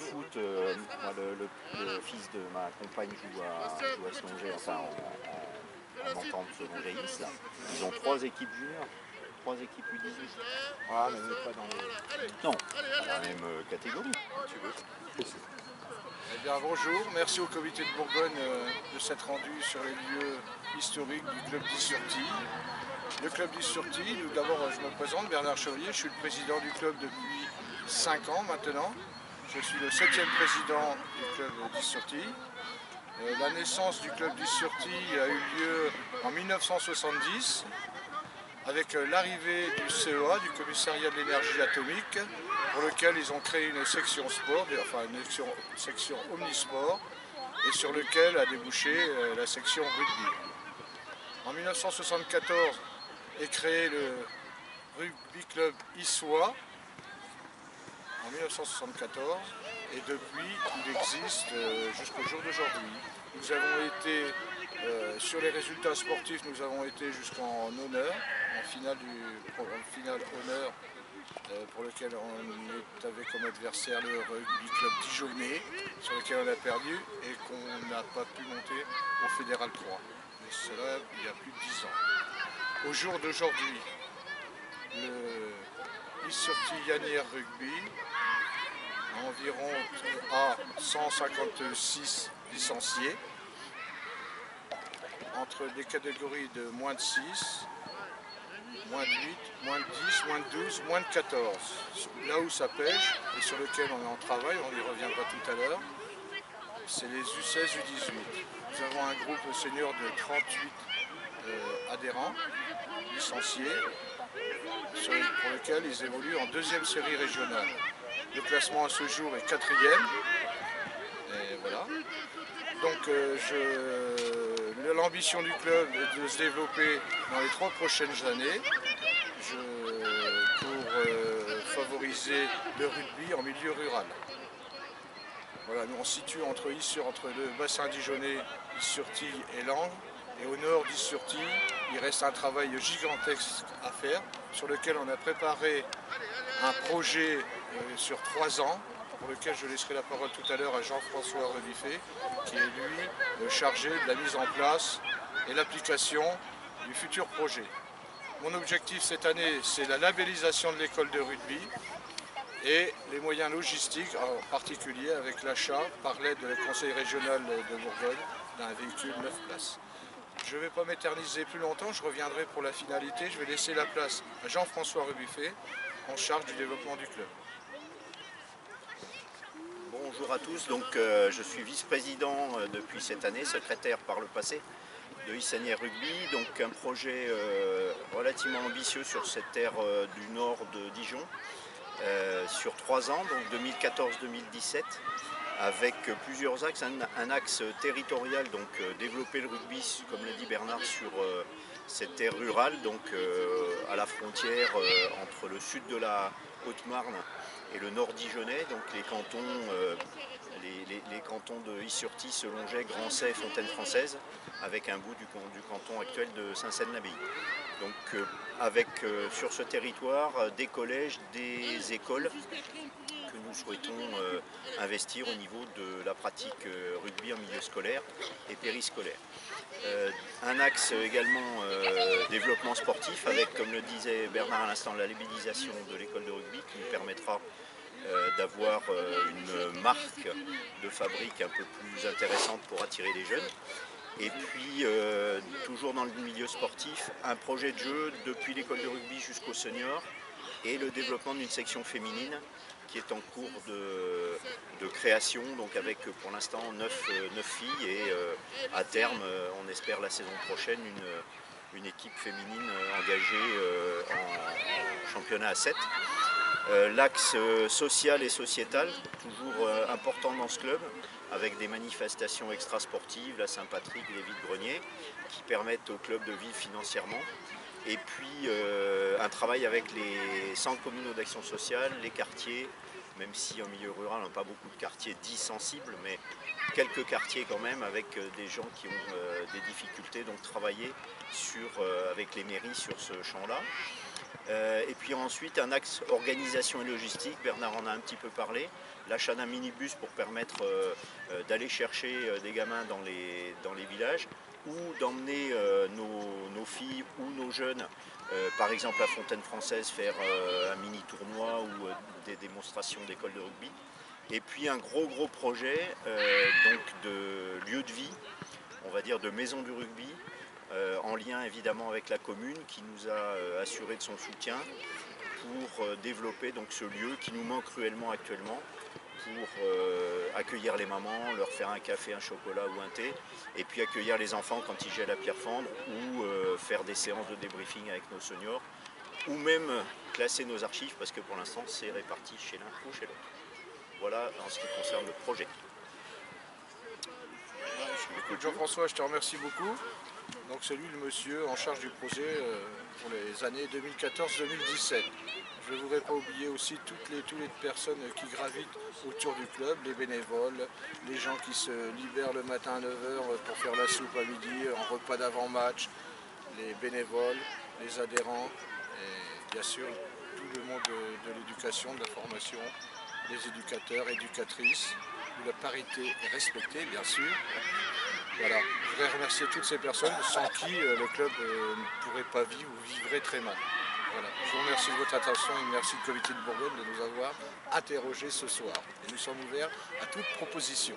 foot, moi, le fils de ma compagne joue à Slongé, enfin en entente Slongéis, là. Ils ont 3 équipes juniors, 3 équipes U18. Voilà, mais pas dans non, dans la même catégorie, si tu veux. Eh bien bonjour, merci au comité de Bourgogne de s'être rendu sur les lieux historiques du club d'Is-sur-Tille. Le club d'Is-sur-Tille, d'abord je me présente, Bernard Chevalier, je suis le président du club depuis 5 ans maintenant. Je suis le 7e président du club d'Is-sur-Tille. La naissance du club d'Is-sur-Tille a eu lieu en 1970 avec l'arrivée du CEA, du commissariat de l'énergie atomique, pour lequel ils ont créé une section sport, enfin une section omnisport, et sur lequel a débouché la section rugby. En 1974 est créé le rugby club issois, en 1974, et depuis il existe jusqu'au jour d'aujourd'hui. Nous avons été, sur les résultats sportifs, nous avons été jusqu'en honneur, en finale du programme final honneur, pour lequel on avait comme adversaire le rugby club dijonnais, sur lequel on a perdu et qu'on n'a pas pu monter au Fédéral 3. Mais cela il y a plus de 10 ans. Au jour d'aujourd'hui, le Is-sur-Tille Yanière Rugby a environ 156 licenciés entre des catégories de moins de 6, moins de 8, moins de 10, moins de 12, moins de 14. Là où ça pêche et sur lequel on est en travail, on y reviendra tout à l'heure, c'est les U16, U18. Nous avons un groupe senior de 38 adhérents, licenciés, pour lequel ils évoluent en 2e série régionale. Le classement à ce jour est 4e. Et voilà. Donc l'ambition du club est de se développer dans les 3 prochaines années pour favoriser le rugby en milieu rural. Voilà, nous on se situe entre le bassin dijonnais, Is-sur-Tille et Langres. Et au nord d'Is-sur-Tille, il reste un travail gigantesque à faire, sur lequel on a préparé un projet sur 3 ans, pour lequel je laisserai la parole tout à l'heure à Jean-François Rebuffet, qui est lui chargé de la mise en place et l'application du futur projet. Mon objectif cette année, c'est la labellisation de l'école de rugby et les moyens logistiques, en particulier avec l'achat par l'aide du conseil régional de Bourgogne d'un véhicule 9 places. Je ne vais pas m'éterniser plus longtemps, je reviendrai pour la finalité. Je vais laisser la place à Jean-François Rebuffet, en charge du développement du club. Bonjour à tous, donc je suis vice-président depuis cette année, secrétaire par le passé de Is-Yanière Rugby, donc un projet relativement ambitieux sur cette terre du nord de Dijon, sur 3 ans, donc 2014-2017, avec plusieurs axes, un axe territorial, donc développer le rugby, comme l'a dit Bernard, sur cette terre rurale, donc à la frontière entre le sud de la Haute-Marne et le nord dijonnais, donc les cantons de Is-sur-Tille, Selonget, Grancey, Fontaine-Française, avec un bout du canton actuel de Saint-Seine-l'Abbaye. Donc avec sur ce territoire des collèges, des écoles que nous souhaitons investir au niveau de la pratique rugby en milieu scolaire et périscolaire. Un axe également développement sportif avec, comme le disait Bernard à l'instant, la labellisation de l'école de rugby qui nous permettra d'avoir une marque de fabrique un peu plus intéressante pour attirer les jeunes. Et puis, toujours dans le milieu sportif, un projet de jeu depuis l'école de rugby jusqu'au senior et le développement d'une section féminine qui est en cours de création, donc avec pour l'instant 9 filles et à terme, on espère la saison prochaine, une équipe féminine engagée en championnat à 7. L'axe social et sociétal, toujours important dans ce club, avec des manifestations extrasportives, la Saint-Patrick, les vides-greniers, qui permettent au club de vivre financièrement. Et puis un travail avec les centres communaux d'action sociale, les quartiers, même si en milieu rural on n'a pas beaucoup de quartiers dits sensibles, mais quelques quartiers quand même avec des gens qui ont des difficultés, donc travailler avec les mairies sur ce champ-là. Et puis ensuite un axe organisation et logistique, Bernard en a un petit peu parlé, l'achat d'un minibus pour permettre d'aller chercher des gamins dans les villages, ou d'emmener nos filles ou nos jeunes, par exemple à Fontaine Française, faire un mini tournoi ou des démonstrations d'école de rugby. Et puis un gros projet donc de lieu de vie, on va dire de maison du rugby, en lien évidemment avec la commune qui nous a assuré de son soutien pour développer donc ce lieu qui nous manque cruellement actuellement, pour accueillir les mamans, leur faire un café, un chocolat ou un thé, et puis accueillir les enfants quand ils gèlent à Pierrefonds, ou faire des séances de débriefing avec nos seniors, ou même classer nos archives, parce que pour l'instant c'est réparti chez l'un ou chez l'autre. Voilà en ce qui concerne le projet. Écoute Jean-François, je te remercie beaucoup. Donc c'est lui le monsieur en charge du projet pour les années 2014-2017. Je ne voudrais pas oublier aussi toutes les personnes qui gravitent autour du club, les bénévoles, les gens qui se libèrent le matin à 9 h pour faire la soupe à midi, en repas d'avant-match, les bénévoles, les adhérents et bien sûr tout le monde de l'éducation, de la formation, les éducateurs, éducatrices, où la parité est respectée bien sûr. Voilà, je voudrais remercier toutes ces personnes sans qui le club ne pourrait pas vivre ou vivrait très mal. Voilà. Je vous remercie de votre attention et merci le comité de Bourgogne de nous avoir interrogés ce soir. Et nous sommes ouverts à toute proposition.